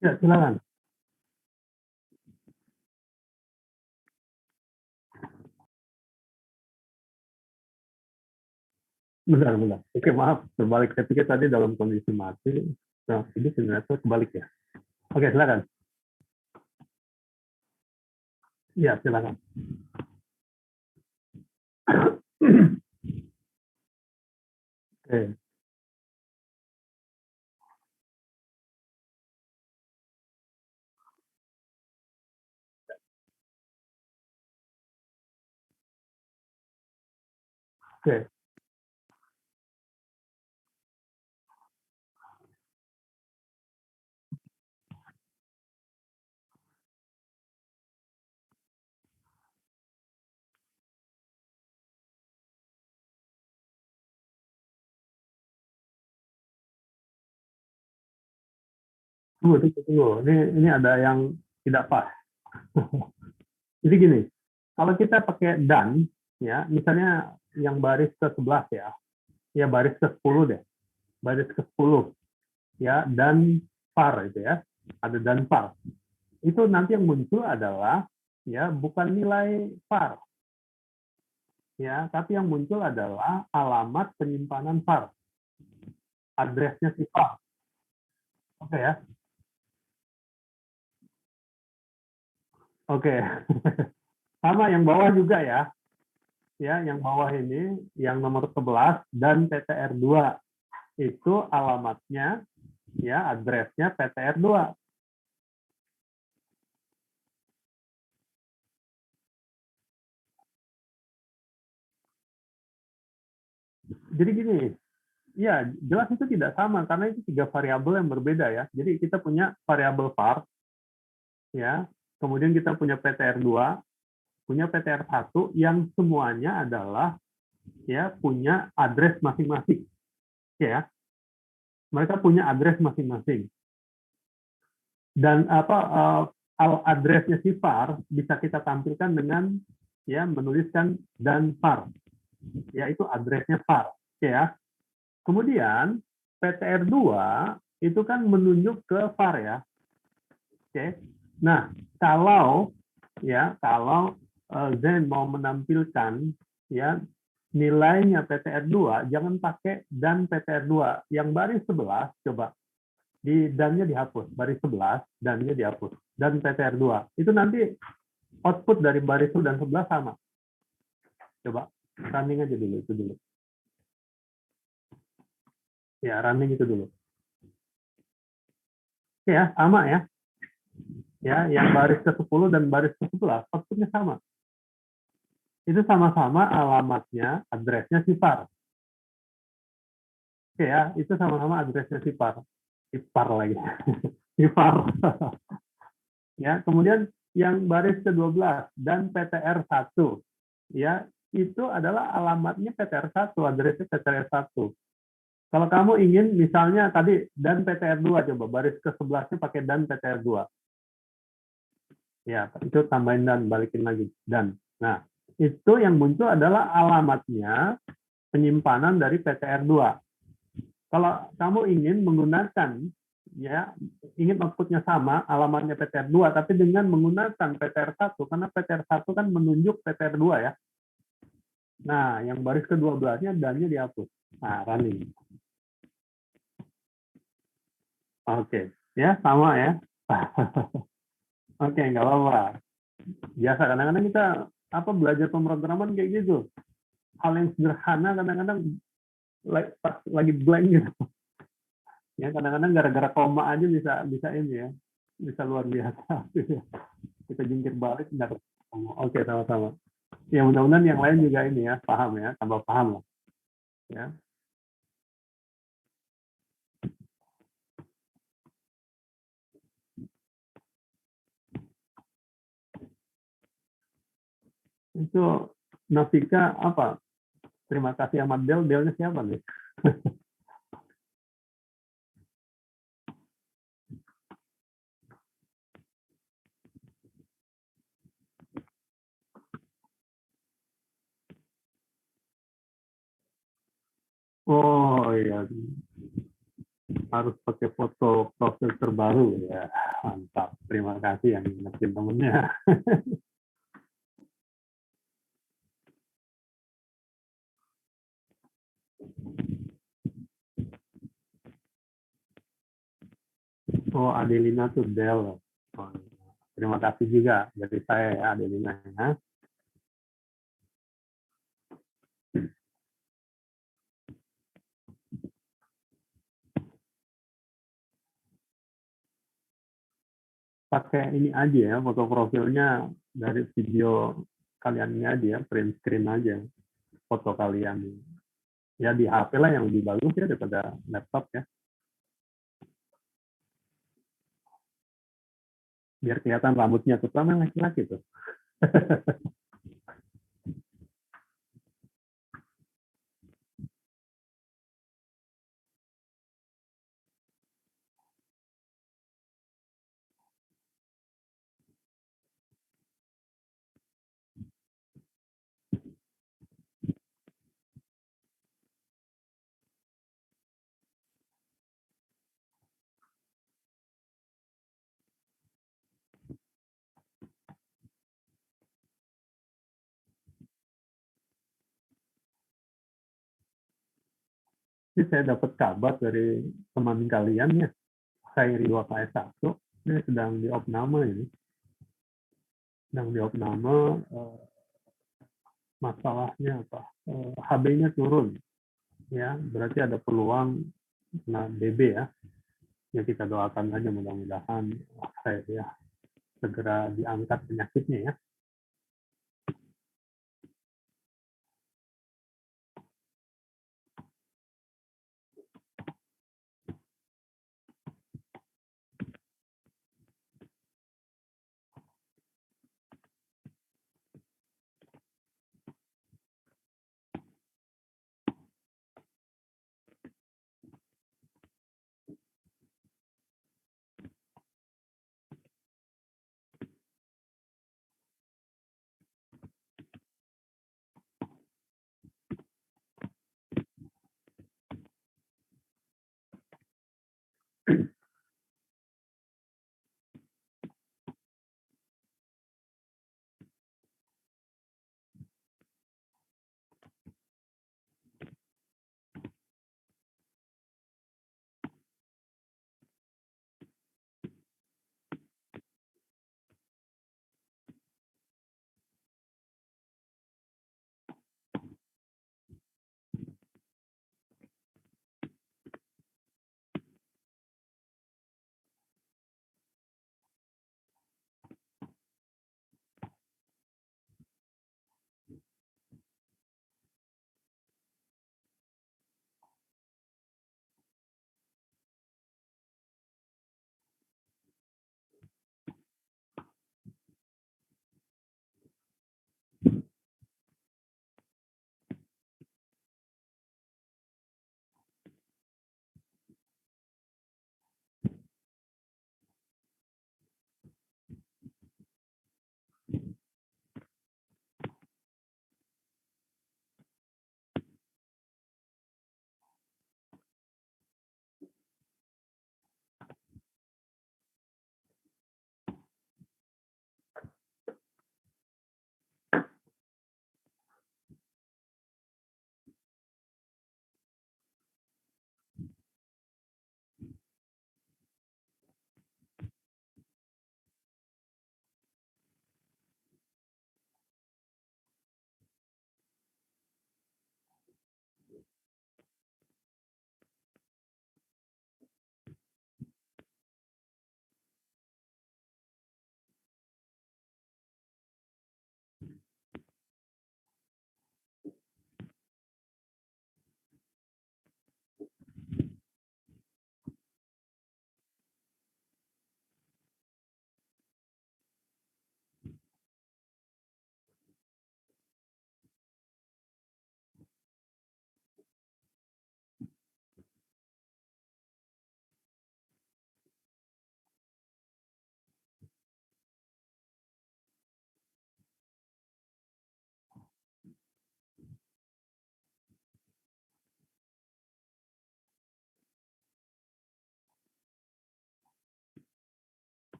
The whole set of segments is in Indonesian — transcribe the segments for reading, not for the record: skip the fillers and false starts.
Ya, silakan. Bentar, bentar. Oke, maaf. Terbalik. Saya pikir tadi dalam kondisi mati. Nah, ini ternyata kebalik ya. Oke, silakan. Ya, silakan. Oke, oke. Tunggu, tunggu, tunggu. Ini ada yang tidak pas. Jadi gini, kalau kita pakai dan, ya, misalnya yang baris ke-11 ya baris ke-10 deh, baris ke-10, ya, dan par itu ya, ada dan par. Itu nanti yang muncul adalah ya bukan nilai par, ya, tapi yang muncul adalah alamat penyimpanan par, addressnya si par. Oke ya, oke. Sama yang bawah juga ya, yang bawah ini, yang nomor 11 dan PTR2 itu alamatnya, ya, addressnya PTR2. Jadi gini, ya jelas itu tidak sama karena itu tiga variabel yang berbeda ya. Jadi kita punya variabel var, ya, kemudian kita punya PTR2, punya PTR1 yang semuanya adalah ya punya address masing-masing, ya. Mereka punya address masing-masing. Dan addressnya si var bisa kita tampilkan dengan ya menuliskan dan var, yaitu addressnya var, ya. Kemudian PTR2 itu kan menunjuk ke var ya. Oke. Nah, kalau Zen mau menampilkan ya nilainya PTR2 jangan pakai dan PTR2. Yang baris 11 coba di dannya dihapus, baris 11 dannya dihapus dan PTR2. Itu nanti output dari baris 1 dan 11 sama. Coba running aja dulu itu dulu. Ya, running itu dulu. Oke ya, sama ya. Ya, yang baris ke-10 dan baris ke-11 outputnya sama. Itu sama-sama alamatnya, addressnya sifar. Oke ya, itu sama-sama addressnya sifar. Sifar lagi. Sifar. Ya, kemudian yang baris ke-12 dan PTR1 ya, itu adalah alamatnya PTR1, addressnya PTR1. Kalau kamu ingin misalnya tadi dan PTR2 coba baris ke-11-nya pakai dan PTR2. Ya, itu tambahin dan balikin lagi dan. Nah, itu yang muncul adalah alamatnya penyimpanan dari PTR2. Kalau kamu ingin menggunakan ya ingin outputnya sama alamatnya PTR2 tapi dengan menggunakan PTR1 karena PTR1 kan menunjuk PTR2 ya. Nah, yang baris ke-12-nya dan-nya dihapus. Nah, running. Oke, ya sama ya. Oke, nggak apa-apa. Biasa kadang-kadang kita belajar pemrograman kayak gitu. Hal yang sederhana kadang-kadang pas lagi blank gitu. Ya kadang-kadang gara-gara koma aja bisa bisa ini ya, bisa luar biasa. Kita jungkir balik nggak ketemu. Oke, sama-sama. Ya mudah-mudahan yang lain juga ini ya paham ya, tambah paham lah. Ya, itu Nafika apa? Terima kasih Ahmad Del. Delnya siapa nih? Oh iya. harus pakai foto profil terbaru ya. Mantap. Terima kasih yang ngingetin temennya. Oh, Adelina tuh Del. Oh, terima kasih juga dari saya ya Adelina ya. Pakai ini aja ya, foto profilnya dari video kalian ini aja ya, print screen aja foto kalian. Ya di HP lah yang lebih bagus ya daripada laptop ya. Biar kelihatan rambutnya, terutama yang laki-laki tuh. Ini saya dapat kabar dari teman kalian ya, saya Ridwa KS1, ini sedang diopname ini. Sedang diopname, masalahnya apa? HB-nya turun. Ya, berarti ada peluang kena DB ya. Ya kita doakan aja mudah-mudahan saya ya segera diangkat penyakitnya ya.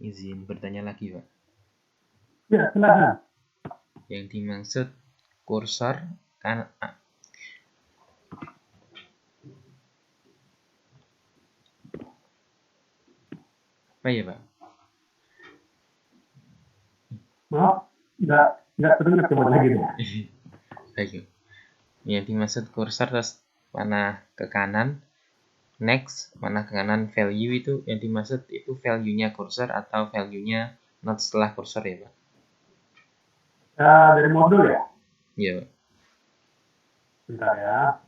Izin bertanya lagi, Pak. Ya, silakan. Yang dimaksud kursor kan apa ya, Pak? Maaf, nggak terdengar, coba lagi deh. Baik. Yang dimaksud kursor terus panah ke kanan, next panah ke kanan, value itu yang dimaksud itu value-nya kursor atau value-nya not setelah kursor ya, Pak? Dari modul ya? Iya, Pak. Bentar ya.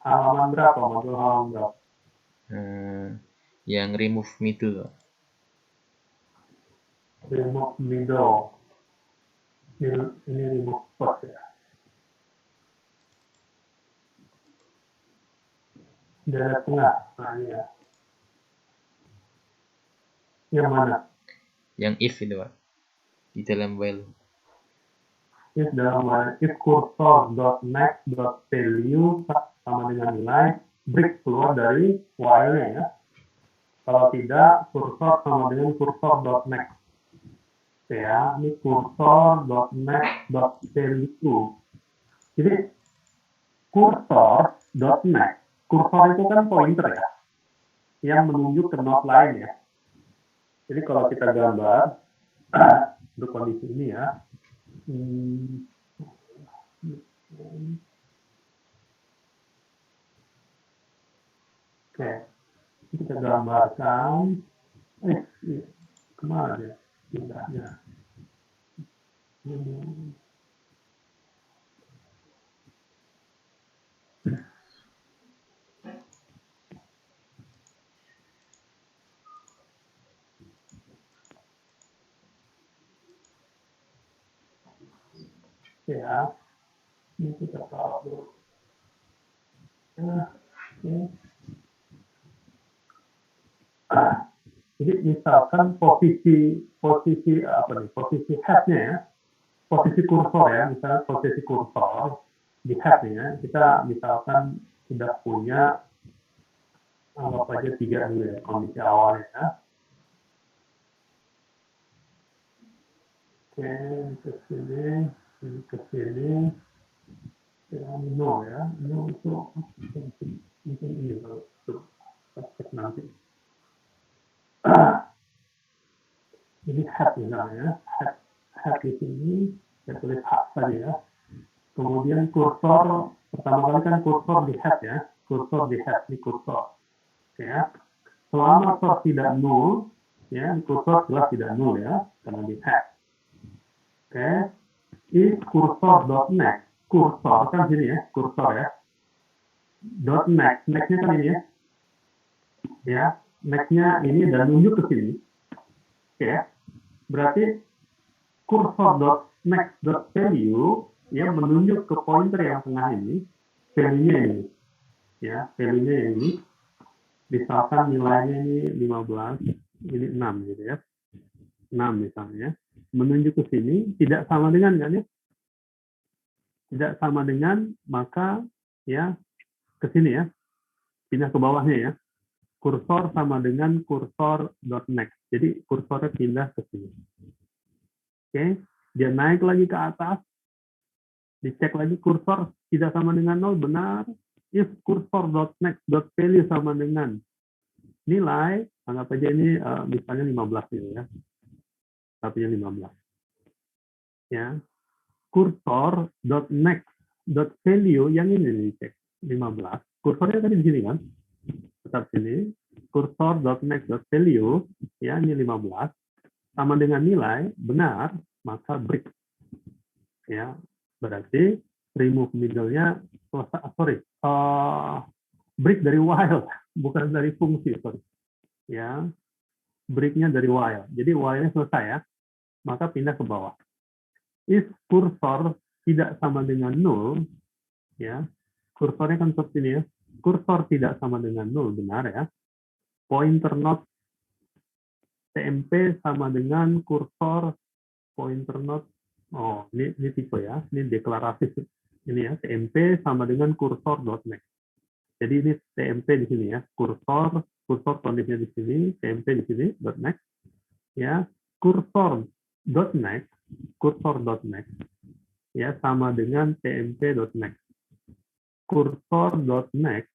Halaman berapa? Modul halaman berapa? Yang remove middle, Pak. Remove middle. Ini remove first ya. Daerah tengah. Nah, ya. Yang mana? Yang if itu, Pak. Di dalam while. If dalam while if cursor.next.value sama dengan nilai, break keluar dari while-nya ya. Kalau tidak, kursor sama dengan cursor.next. Ya, ini cursor.next.value. Jadi cursor.next, kursor itu kan pointer ya, yang menunjuk ke node lain ya. Jadi kalau kita gambar untuk kondisi ini ya, oke, kita gambarkan, kemana ya pindahnya? Ya, ini kita taruh dulu. Jadi misalkan posisi apa nih? Posisi headnya ya, posisi kursor ya, misalnya posisi kursor di headnya ya, kita misalkan sudah punya anggap aja 3 dulu ya kondisi awalnya ya. Oke, ke sini, ke sini, ya, no ya, no itu mungkin ini kalau cek nanti. Jadi head misalnya, head di sini, saya tulis head tadi ya. Kemudian kursor, pertama kali kan kursor di head ya, kursor di head, di kursor. Ya. Selama kursor tidak nol, ya, kursor jelas tidak nol ya, karena di head. Oke, if cursor.next, kursor kan sini ya, kursor ya. .next, next-nya kan ini ya. Ya, next-nya ini dan nunjuk ke sini. Oke ya. Berarti cursor.next.value yang menunjuk ke pointer yang tengah ini, value-nya ini. Ya, value-nya ini. Misalkan nilainya ini 15, ini 6 gitu ya. 6 misalnya. Menunjuk ke sini tidak sama dengan kan ya? Tidak sama dengan, maka ya ke sini ya. Pindah ke bawahnya ya. Kursor sama dengan cursor.next. Jadi kursornya pindah ke sini. Oke, dia naik lagi ke atas. Dicek lagi kursor tidak sama dengan 0, benar. If cursor.next.value sama dengan nilai, anggap aja ini misalnya 15 gitu ya. Tapi 15. Ya. Cursor.next.value yang ini dicek 15. Kursornya tadi di sini kan? Tetap sini. Cursor.next.value ya ini 15 sama dengan nilai benar, maka break. Ya. Berarti remove middle-nya break dari while, bukan dari fungsi, sorry. Ya. Break-nya dari while. Jadi while-nya selesai ya. Maka pindah ke bawah. If kursor tidak sama dengan 0, ya, kursornya kan seperti ini ya. Kursor tidak sama dengan 0, benar ya. Pointer node TMP sama dengan kursor pointer node. Oh, ini tipe ya. Ini deklarasi ini ya. TMP sama dengan kursor.next. Jadi ini TMP di sini ya. Kursor kondisinya di sini, TMP di sini, .next. ya, cursor.next, cursor.next, ya, sama dengan tmp.next. Cursor.next,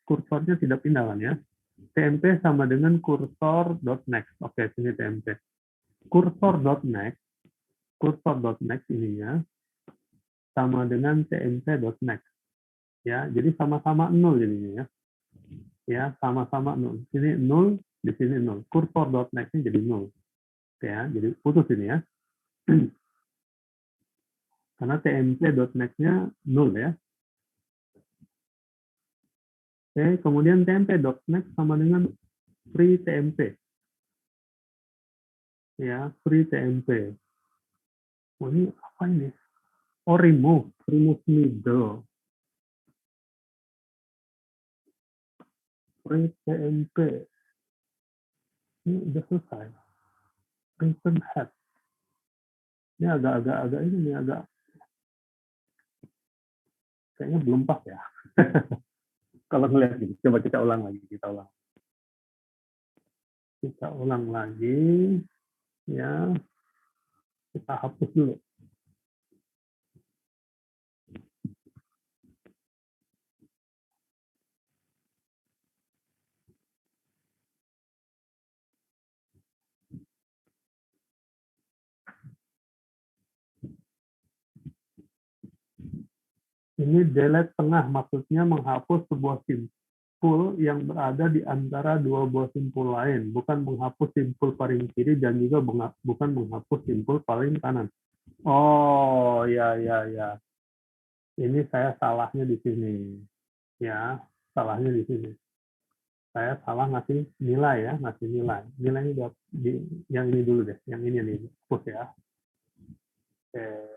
kursornya tidak pindah kan ya. tmp sama dengan cursor.next. Oke, sini tmp. Cursor.next, cursor.next ininya sama dengan tmp.next. Ya, jadi sama-sama 0 jadinya ya. Ya, sama-sama 0. Sini 0, di sini 0. Cursor.next-nya jadi 0. Ya, jadi putus ini ya. Karena tmp.next-nya 0 ya. Oke, kemudian tmp.next sama dengan free tmp. Ya, free tmp. Oh, ini apa ini? Oh, remove middle. Free tmp. Ini udah selesai. Return head. Ini agak ini agak kayaknya belum pas ya. Kalau ngelihat gini, coba kita ulang lagi, kita ulang lagi, ya, kita hapus dulu. Ini delete tengah, maksudnya menghapus sebuah simpul yang berada di antara dua buah simpul lain, bukan menghapus simpul paling kiri dan juga bukan menghapus simpul paling kanan. Oh, ya. Ini saya salahnya di sini. Ya, salahnya di sini. Saya salah ngasih nilai ya, ngasih nilai. Nilainya yang ini dulu deh, yang ini nih, hapus ya. Oke.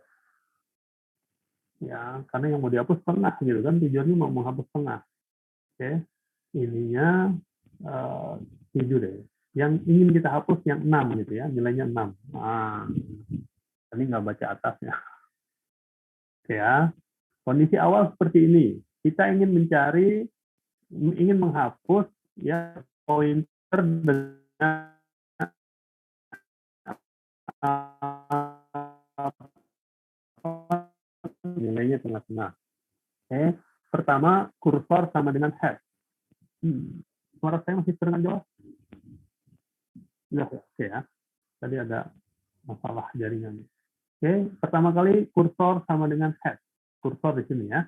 Ya, karena yang mau dihapus tengah gitu kan, tujuannya mau menghapus tengah. Oke, ininya 7 deh. Yang ingin kita hapus yang 6 gitu ya, nilainya 6. Nah, ini nggak baca atasnya. Oke ya, kondisi awal seperti ini. Kita ingin menghapus ya pointer dengan nilainya tengah-tengah. Oke, pertama kursor sama dengan head. Suara saya masih terdengar jelas? Jelas ya? Oke ya. Tadi ada masalah jaringan. Oke, pertama kali kursor sama dengan head. Kursor di sini ya.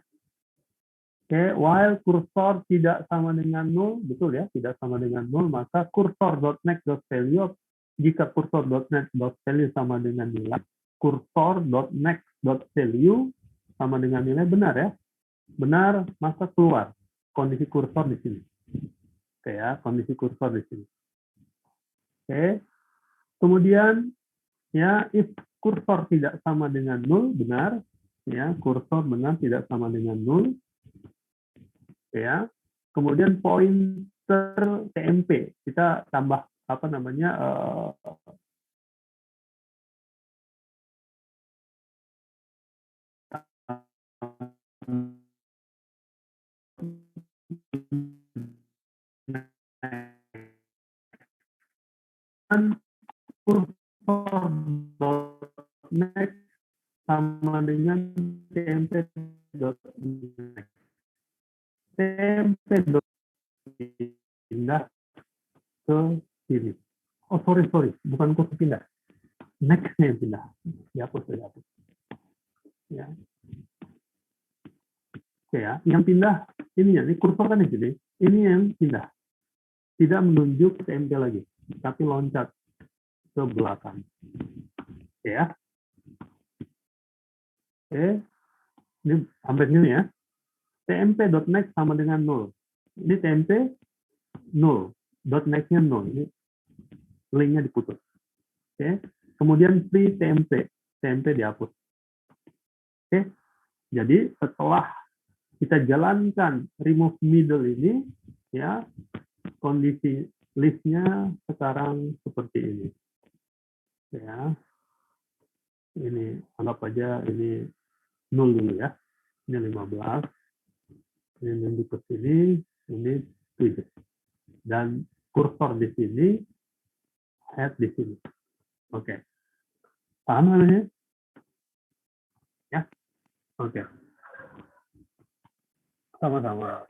Oke, while kursor tidak sama dengan 0, betul ya, tidak sama dengan 0, maka cursor.next.value, jika cursor.next.value sama dengan nilai, cursor.next.value sama dengan nilai, benar ya. Benar, maka keluar kondisi kursor di sini. Oke ya, kondisi kursor di sini. Oke, kemudian ya, if kursor tidak sama dengan 0, benar. Ya, kursor benar tidak sama dengan 0. Ya, kemudian pointer TMP kita tambah apa namanya kursor next sama dengan TMP next. TMP pindah ke sini. Oh, sorry, bukan kursor pindah. Next-nya yang pindah. Dihapus. Ya. Oke ya, yang pindah ini ya, ini kursor kan di sini. Ini yang pindah. Tidak menunjuk TMP lagi, tapi loncat ke belakang. Ya. Oke. Ini sampai sini ya. tmp.next sama dengan 0. Ini tmp 0. .next-nya 0. Ini linknya diputus. Oke. Kemudian free tmp. tmp dihapus. Oke. Jadi setelah kita jalankan remove middle ini, ya, kondisi listnya sekarang seperti ini. Ya. Ini anggap aja ini 0 dulu ya. Ini 15. Ini nunjuk ke sini, ini 7. dan kursor di sini, head di sini. Oke. Paham namanya? Ya? Oke. Sama-sama.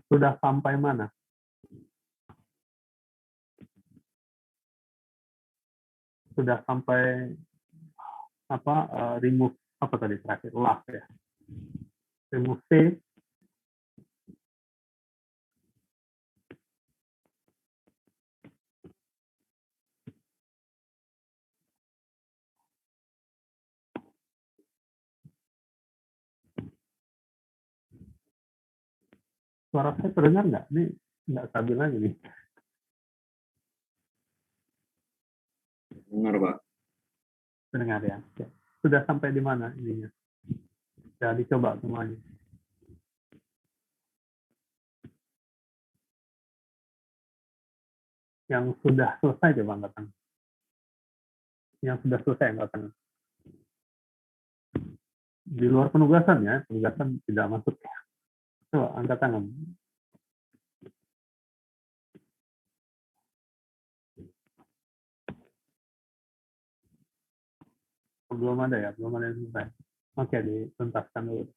sudah sampai mana? Sudah sampai apa remove apa tadi terakhir last ya, remove C. Suara saya terdengar nggak? Ini nggak stabil lagi nih. Dengar, Pak. Terdengar ya. Ya. Sudah sampai di mana ininya? Ya dicoba semuanya. Yang sudah selesai coba angkat tangan. Yang sudah selesai angkat tangan. Di luar penugasan ya, penugasan tidak masuk. Coba angkat tangan. Belum ada ya, belum ada yang selesai. Oke, dituntaskan dulu.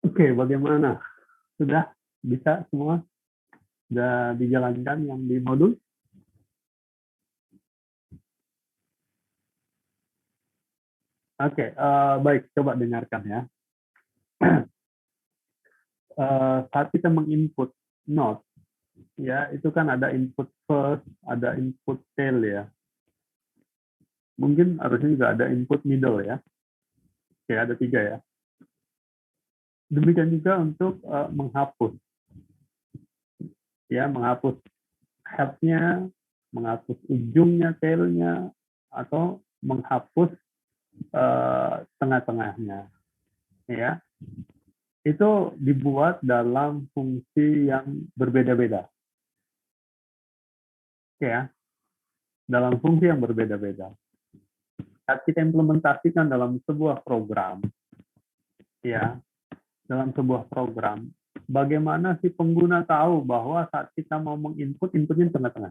Oke, bagaimana? Sudah bisa semua? Sudah dijalankan yang di modul? Oke, baik. Coba dengarkan ya. Saat kita menginput node, ya itu kan ada input first, ada input tail ya. Mungkin harusnya juga ada input middle ya. Oke, ada 3 ya. Demikian juga untuk menghapus, ya menghapus head-nya, menghapus ujungnya, tail-nya, atau menghapus tengah-tengahnya, ya. Itu dibuat dalam fungsi yang berbeda-beda, ya, dalam fungsi yang berbeda-beda. Saat kita implementasikan dalam sebuah program, ya, dalam sebuah program, bagaimana si pengguna tahu bahwa saat kita mau menginput, inputnya tengah-tengah.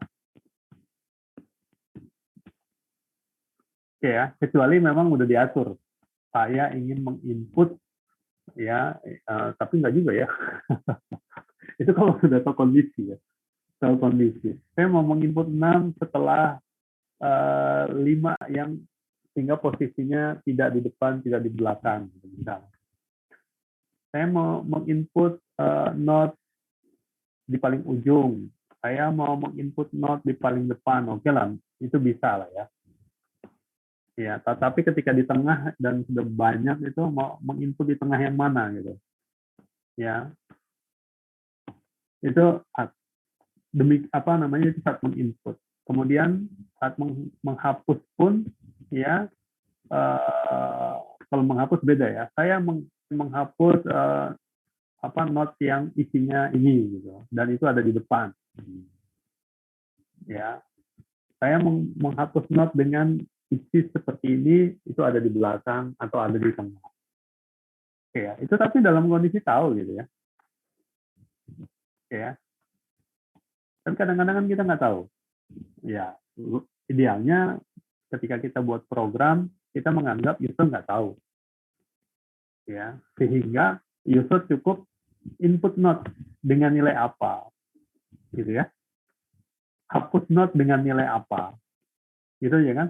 Oke ya, kecuali memang udah diatur. Saya ingin menginput, ya, tapi nggak juga ya. Itu kalau sudah tahu kondisi ya. Tahu kondisi. Saya mau menginput 6 setelah 5 yang sehingga posisinya tidak di depan, tidak di belakang. Misalnya. Saya mau menginput node di paling ujung. Saya mau menginput node di paling depan. Oke lah, itu bisa lah ya. Ya, tapi ketika di tengah dan sudah banyak itu mau menginput di tengah yang mana gitu. Ya, itu demi apa namanya itu saat menginput. Kemudian saat menghapus pun ya kalau menghapus beda ya. Saya menghapus apa note yang isinya ini gitu dan itu ada di depan. Ya, saya menghapus note dengan isi seperti ini itu ada di belakang atau ada di tengah. Oke ya, itu tapi dalam kondisi tahu gitu ya. Oke ya. Dan kadang-kadang kan kita nggak tahu. Ya, idealnya ketika kita buat program, kita menganggap user nggak tahu. Ya, sehingga user cukup input note dengan nilai apa. Gitu ya. Hapus note dengan nilai apa. Gitu ya kan?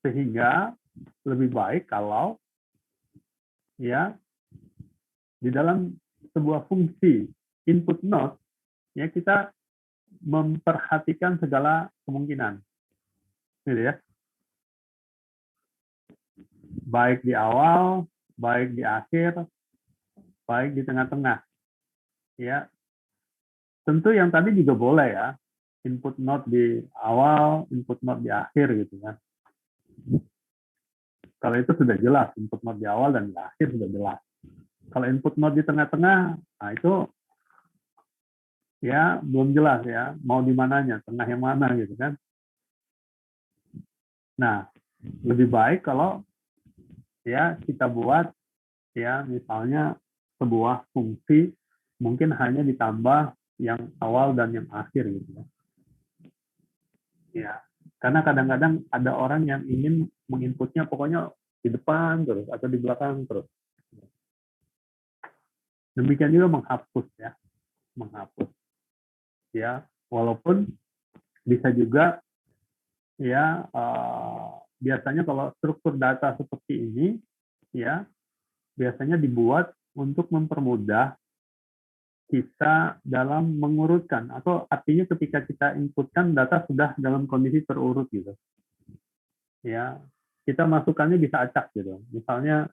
Sehingga lebih baik kalau ya di dalam sebuah fungsi input note ya kita memperhatikan segala kemungkinan. Gitu ya. Baik di awal, baik di akhir, baik di tengah-tengah. Ya, tentu yang tadi juga boleh ya, input node di awal, input node di akhir gitu kan. Kalau itu sudah jelas, input node di awal dan di akhir sudah jelas. Kalau input node di tengah-tengah, nah itu ya belum jelas ya, mau di mananya, tengah yang mana gitu kan. Nah, lebih baik kalau ya kita buat ya misalnya sebuah fungsi mungkin hanya ditambah yang awal dan yang akhir gitu ya. Ya, karena kadang-kadang ada orang yang ingin menginputnya pokoknya di depan terus atau di belakang terus. Demikian juga menghapus ya, menghapus ya, walaupun bisa juga ya biasanya kalau struktur data seperti ini ya biasanya dibuat untuk mempermudah kita dalam mengurutkan atau artinya ketika kita inputkan data sudah dalam kondisi terurut gitu ya kita masukannya bisa acak gitu misalnya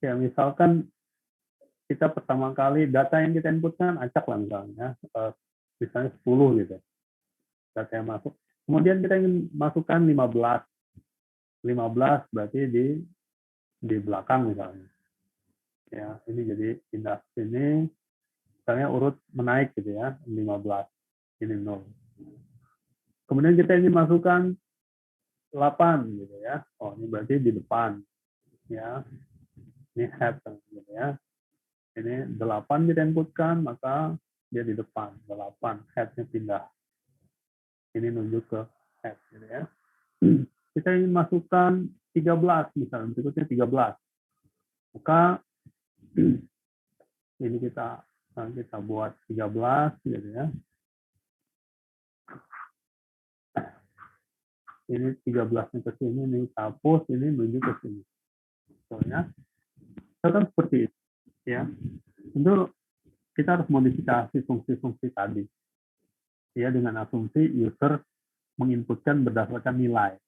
ya misalkan kita pertama kali data yang kita inputkan acak lah misalnya misalnya 10 gitu data yang masuk kemudian kita ingin masukkan 15 berarti di belakang misalnya ya ini jadi pindah sini misalnya urut menaik gitu ya 15 ini 0 kemudian kita ingin masukkan 8 gitu ya oh ini berarti di depan ya ini head gitu ya ini 8 kita inputkan maka dia di depan 8, head-nya pindah. Ini nunjuk ke head, gitu ya. Kita ingin masukkan 13 misalnya, berikutnya 13. Maka ini kita buat 13 gitu ya. Ini 13-nya ke sini, ini hapus, ini menuju ke sini. Soalnya, kan seperti itu ya. Tentu kita harus modifikasi fungsi-fungsi tadi. Ya, dengan asumsi user menginputkan berdasarkan nilai.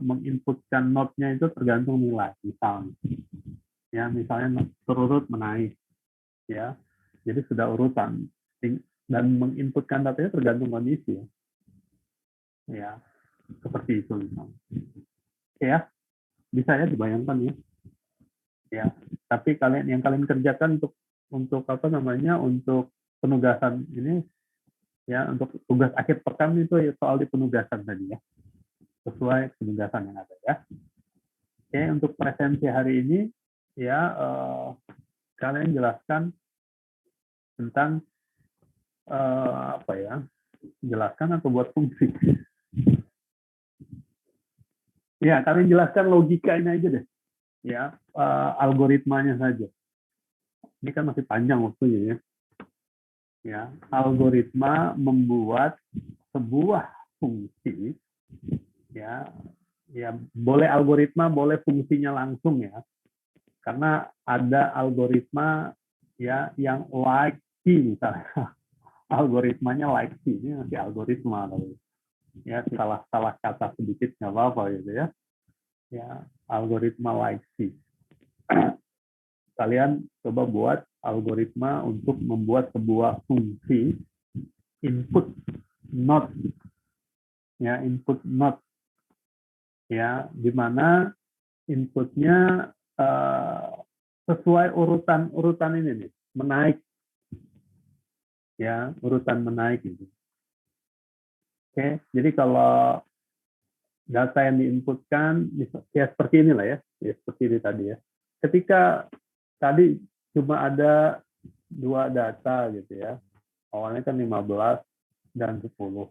Menginputkan node-nya itu tergantung nilai, misalnya. Ya, misalnya terurut menaik. Ya. Jadi sudah urutan dan menginputkan datanya tergantung kondisi. Ya. Seperti itu misalnya. Ya, bisa ya dibayangkan ya. Ya, tapi yang kalian kerjakan untuk penugasan ini ya, untuk tugas akhir pekan itu soal di penugasan tadi ya, sesuai penugasan yang ada ya. Oke, untuk presensi hari ini ya, kalian jelaskan tentang jelaskan atau buat fungsi. Ya, kalian jelaskan logika ini aja deh ya, algoritmanya saja. Ini kan masih panjang waktunya ya. Ya, algoritma membuat sebuah fungsi ya, boleh algoritma, boleh fungsinya langsung ya, karena ada algoritma ya yang like C misalnya. Algoritmanya like C, ini masih algoritma ya, salah kata sedikit nggak apa-apa gitu ya. Ya, algoritma like C. Kalian coba buat algoritma untuk membuat sebuah fungsi input not ya, input not ya, di mana inputnya sesuai urutan ini nih, menaik ya, urutan menaik itu. Oke, jadi kalau data yang diinputkan ya seperti inilah ya, seperti ini tadi ya. Ketika tadi cuma ada 2 data gitu ya. Awalnya kan 15 dan 10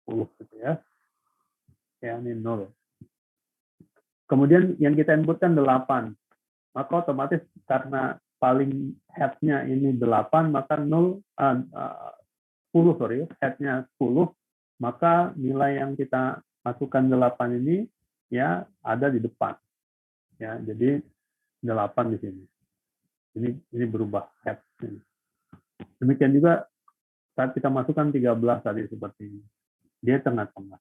gitu ya. Ya, ini 0. Kemudian yang kita inputkan 8. Maka otomatis karena paling head-nya ini 8, maka 10, head-nya 10, maka nilai yang kita masukkan 8 ini ya ada di depan. Ya, jadi 8 di sini. Ini berubah head. Demikian juga saat kita masukkan 13 tadi seperti ini. Dia tengah-tengah.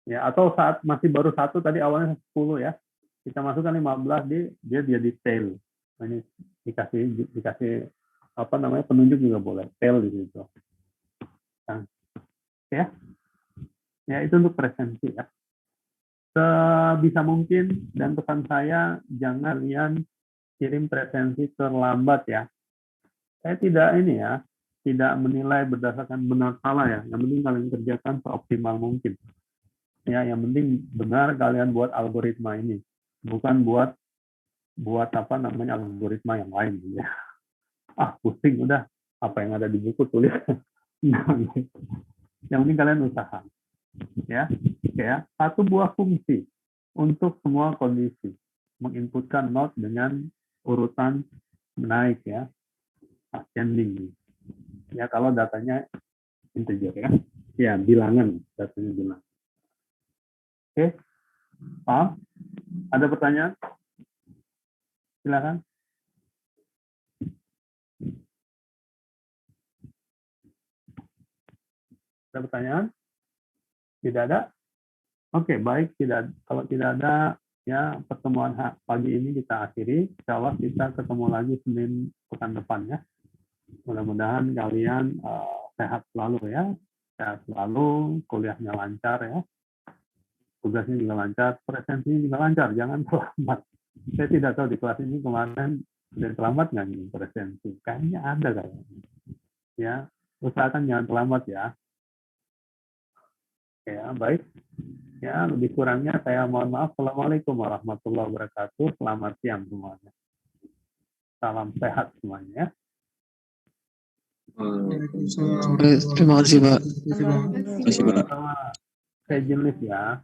Ya, atau saat masih baru 1 tadi awalnya 10 ya. Kita masukkan 15, dia jadi tail. Nah, ini dikasih penunjuk juga boleh, tail di situ. Nah, ya itu untuk presensi ya. Sebisa mungkin dan pesan saya, jangan kalian kirim presensi terlambat ya. Saya tidak menilai berdasarkan benar salah ya. Yang penting kalian kerjakan seoptimal mungkin. Ya, yang penting benar kalian buat algoritma ini, bukan buat algoritma yang lain ya. Pusing udah, apa yang ada di buku tulis. Yang penting kalian usaha. Ya, satu buah fungsi untuk semua kondisi, menginputkan node dengan urutan menaik ya, ascending. Ya, kalau datanya integer ya, bilangan, datanya bilangan. Oke, paham? Ada pertanyaan? Silakan. Ada pertanyaan? Tidak ada? Oke, baik. Kalau tidak ada, ya pertemuan pagi ini kita akhiri. Insya Allah kita ketemu lagi Senin pekan depan ya. Mudah-mudahan kalian sehat selalu ya. Sehat selalu, kuliahnya lancar ya. Tugasnya juga lancar, presensinya juga lancar. Jangan terlambat. Saya tidak tahu di kelas ini kemarin ada terlambat nggak nih presensi. Kayaknya ada kayaknya. Ya, usahakan jangan terlambat ya. Ya, baik. Ya, lebih kurangnya saya mohon maaf. Assalamualaikum warahmatullahi wabarakatuh. Selamat siang semuanya. Salam sehat semuanya. Terima kasih Pak. Sama kayak jenis ya.